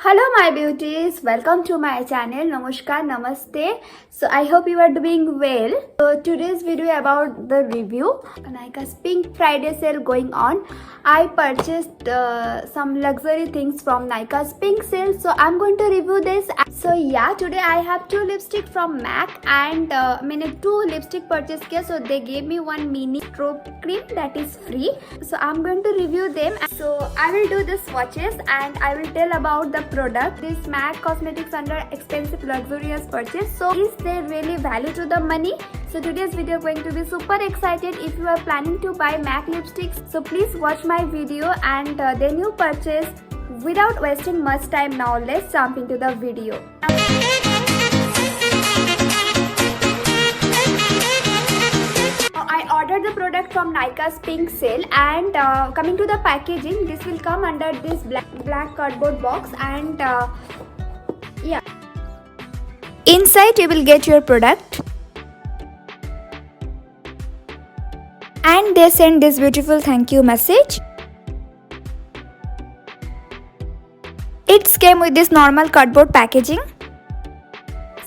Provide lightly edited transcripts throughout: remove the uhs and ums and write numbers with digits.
Hello my beauties, welcome to my channel. Namaskar, namaste. So I hope you are doing well. So today's video about the review. Nykaa's Pink Friday sale going on. I purchased some luxury things from Nykaa's Pink sale. So I'm going to review this. So yeah, today I have two lipstick from MAC and two lipstick purchase kiya. So they gave me one mini strobe cream that is free. So I'm going to review them. So I will do the swatches and I will tell about the product. This MAC cosmetics under expensive luxurious purchase. So is there really value to the money? So today's video going to be super excited. If you are planning to buy MAC lipsticks, so please watch my video and then you purchase without wasting much time. Now let's jump into the video. I ordered the product from Nykaa's Pink sale and coming to the packaging, this will come under this black cardboard box and yeah. Inside you will get your product and they send this beautiful thank you message. It came with this normal cardboard packaging.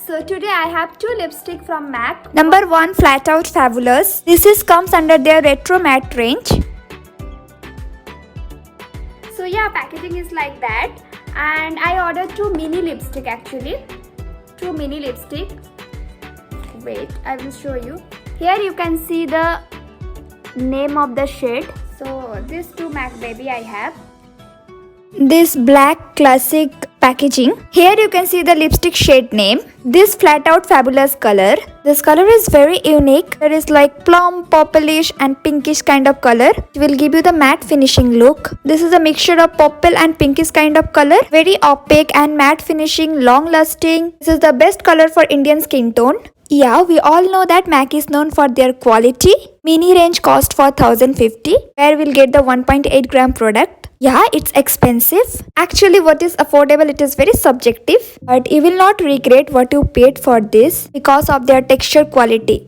So today I have two lipstick from MAC. Number 1, Flat Out Fabulous. This comes under their retro matte range. So yeah, packaging is like that. And I ordered two mini lipstick actually. Two mini lipstick. Wait, I will show you. Here you can see the name of the shade. So these two MAC baby I have. This black classic packaging. Here you can see the lipstick shade name. This Flat Out Fabulous color. This color is very unique. There is like plum, purplish and pinkish kind of color. It will give you the matte finishing look. This is a mixture of purple and pinkish kind of color. Very opaque and matte finishing, long lasting. This is the best color for Indian skin tone. Yeah, we all know that MAC is known for their quality. Mini range cost for 1050, where we'll get the 1.8 gram product. Yeah, it's expensive. Actually, what is affordable, it is very subjective. But you will not regret what you paid for this because of their texture quality.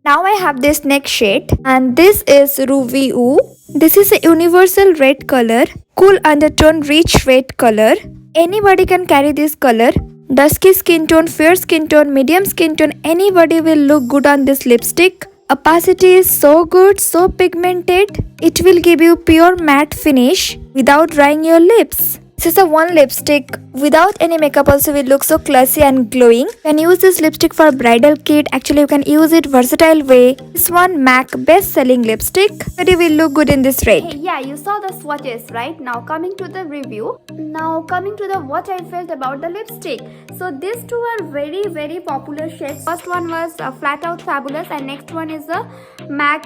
Now I have this next shade and this is Ruby Woo. This is a universal red color. Cool undertone, rich red color. Anybody can carry this color. Dusky skin tone, fair skin tone, medium skin tone, anybody will look good on this lipstick. Opacity is so good, so pigmented. It will give you pure matte finish without drying your lips. This is a one lipstick without any makeup also will look so classy and glowing. You can use this lipstick for bridal kit. Actually you can use it versatile way. This one MAC best selling lipstick. But it will look good in this red. Hey, yeah, you saw the swatches, right? Now coming to the review. Now coming to the what I felt about the lipstick. So these two are very popular shades. First one was Flat Out Fabulous and next one is the MAC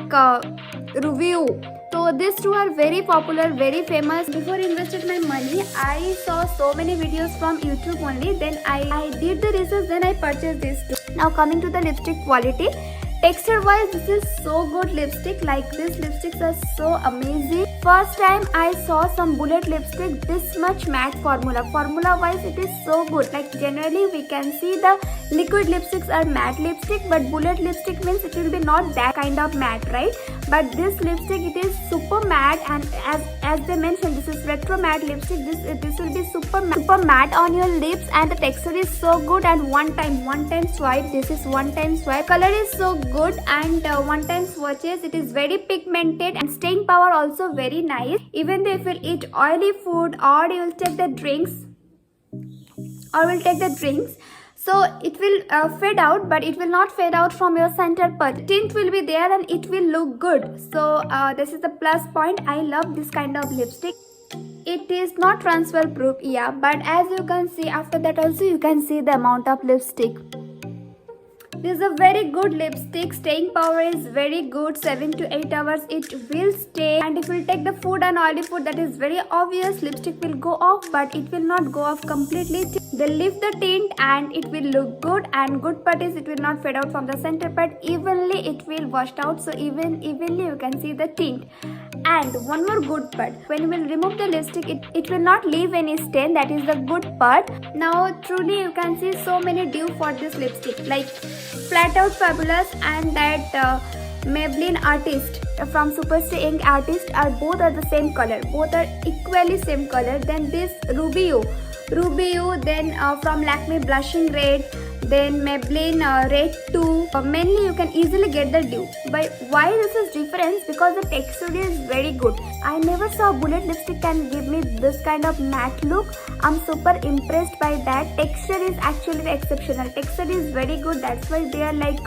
Ruby Woo. So these two are very popular, very famous. Before invested my money, I saw so many videos from YouTube only. Then I did the research, then I purchased these two. Now coming to the lipstick quality. Texture wise, this is so good lipstick. Like these lipsticks are so amazing. First time I saw some bullet lipstick this much matte formula. Formula wise it is so good. Like generally we can see the liquid lipsticks are matte lipstick, but bullet lipstick means it will be not that kind of matte, right? But this lipstick it is super matte and as they mentioned this is retro matte lipstick. This will be super matte on your lips and the texture is so good and one time swipe. This is one time swipe. Color is so good and one time swatches. It is very pigmented and staying power also very nice. Even though if you eat oily food or you will take the drinks so it will fade out, but it will not fade out from your center part. Tint will be there and it will look good. So this is the plus point. I love this kind of lipstick. It is not transfer proof, yeah, but as you can see after that also you can see the amount of lipstick. This is a very good lipstick. Staying power is very good. 7 to 8 hours it will stay. And if you take the food and oily food, that is very obvious. Lipstick will go off, but it will not go off completely. They leave the tint and it will look good. And good part is it will not fade out from the center part. Evenly it will wash out. So evenly you can see the tint. And one more good part, when you will remove the lipstick, it will not leave any stain. That is the good part. Now truly you can see so many dupe for this lipstick, like Flat Out Fabulous and that Maybelline Artist from Superstay Ink Artist are both the same color. Both are equally same color. Then this Ruby Woo. Ruby You, then from Lakme Blushing Red, then Maybelline Red 2. Mainly you can easily get the dupe. But why this is different? Because the texture is very good. I never saw bullet lipstick can give me this kind of matte look. I'm super impressed by that. Texture is actually exceptional. Texture is very good. That's why they are like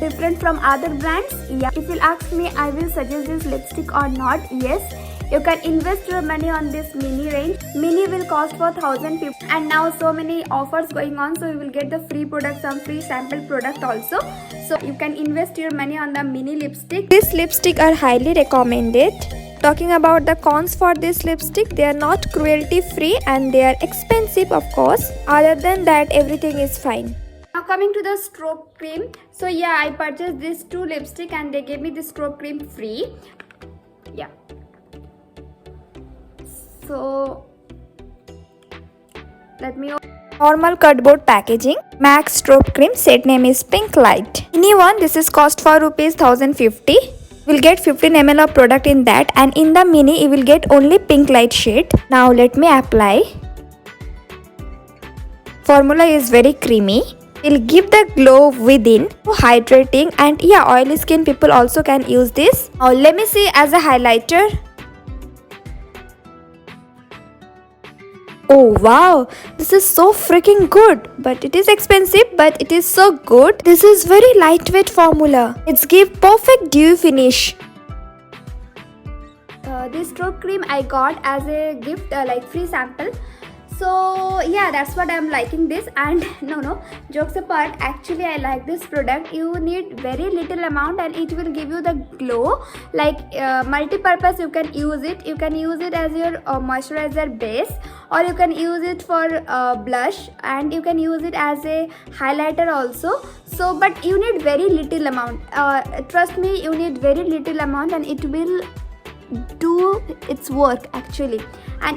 different from other brands. Yeah, if you'll ask me, I will suggest this lipstick or not. Yes, you can invest your money on this mini range. Mini will cost for 1,000 and now so many offers going on, so you will get the free product, some free sample product also. So you can invest your money on the mini lipstick. This lipstick are highly recommended. Talking about the cons for this lipstick, they are not cruelty free and they are expensive of course. Other than that, everything is fine. Now coming to the stroke cream. So yeah, I purchased these 2 lipstick and they gave me the stroke cream free. Yeah. So let me Normal cardboard packaging. MAC strobe cream, set name is Pink Light. Mini one, this is cost for rupees 1050. Will get 15 ml of product in that, and in the mini you will get only Pink Light shade. Now let me apply. Formula is very creamy. Will give the glow within, hydrating, and yeah, oily skin people also can use this. Now let me see as a highlighter. Oh wow, this is so freaking good, but it is expensive, but it is so good. This is very lightweight formula. It's give perfect dew finish. This stroke cream I got as a gift, like free sample. So yeah, that's what I'm liking this. And no, jokes apart, actually I like this product. You need very little amount and it will give you the glow. Like multi-purpose, you can use it. You can use it as your moisturizer base, or you can use it for blush, and you can use it as a highlighter also. So but you need very little amount. Trust me, you need very little amount and it will do its work actually. But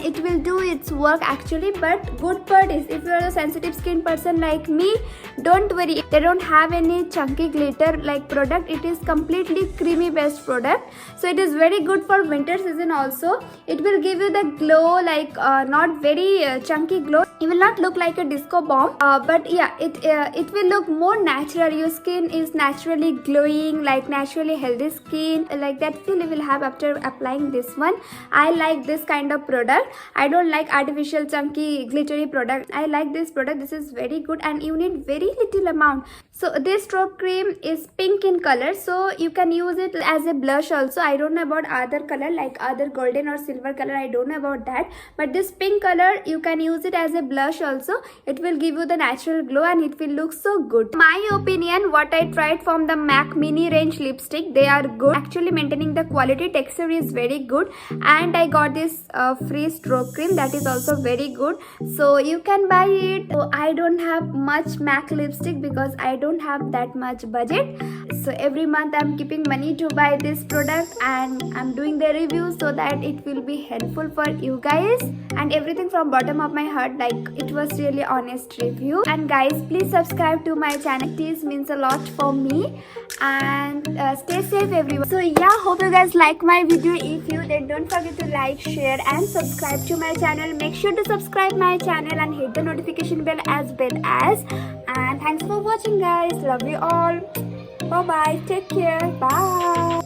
good part is, if you are a sensitive skin person like me, don't worry, they don't have any chunky glitter like product. It is completely creamy based product, so it is very good for winter season also. It will give you the glow, like not very chunky glow. You will not look like a disco bomb, but yeah, it will look more natural. Your skin is naturally glowing, like naturally healthy skin, like that feel you will have after applying this one. I like this kind of product. I don't like artificial chunky glittery product. I like this product. This is very good and you need very little amount. So this strobe cream is pink in color, so you can use it as a blush also. I don't know about other color like other golden or silver color, I don't know about that, but this pink color you can use it as a blush also. It will give you the natural glow and it will look so good. My opinion, what I tried from the MAC mini range lipstick, they are good. Actually maintaining the quality, texture is very good, and I got this free stroke cream that is also very good, so you can buy it. So I don't have much MAC lipstick because I don't have that much budget, so every month I'm keeping money to buy this product and I'm doing the review so that it will be helpful for you guys, and everything from bottom of my heart, like it was really honest review. And guys, please subscribe to my channel. This means a lot for me, and stay safe everyone. So yeah, hope you guys like my video. If you, then don't forget to like, share and subscribe to my channel. Make sure to subscribe my channel and hit the notification bell as well as. And thanks for watching guys. Love you all. Bye bye. Take care. Bye.